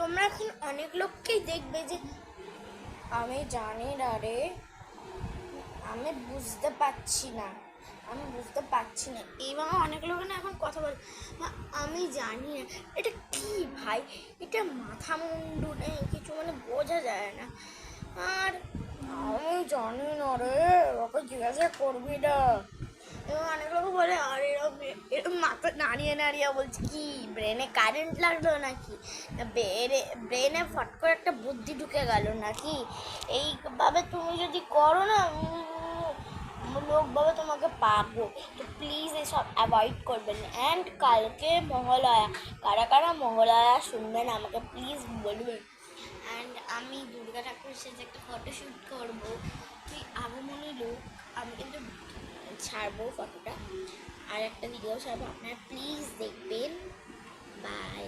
তোমরা এখন অনেক লোককেই দেখবে যে আমি জানি না রে, আমি বুঝতে পারছি না, এইভাবে অনেক লোক না এখন কথা বলে আমি জানি না। এটা কি ভাই, এটা মাথা মুন্ডু নেই কিছু, মানে বোঝা যায় না। আর আমি জানি না রে, ওকে জিজ্ঞাসা করবি না। এবং অনেক লোক বলে আর এরকম মাথা নাড়িয়ে নাড়িয়ে বলছে কি ব্রেনে কারেন্ট লাগলো নাকি, ব্রেনে ফট করে একটা বুদ্ধি ঢুকে গেল নাকি, এইভাবে তুমি যদি করো না লোক ভাবে তোমাকে পাবো। তো প্লিজ এসব অ্যাভয়েড করবেন। অ্যান্ড কালকে মহালয়া, কারা কারা মহালয়া শুনবেন আমাকে প্লিজ বলবেন। অ্যান্ড আমি দুর্গা ঠাকুরের সাথে একটা ফটোশ্যুট করবো, তুই আগমনী লোক, আমি কিন্তু ছাড়বো ফটোটা, আর একটা ভিডিও ছাড়বো, আপনারা প্লিজ দেখবেন। বাই।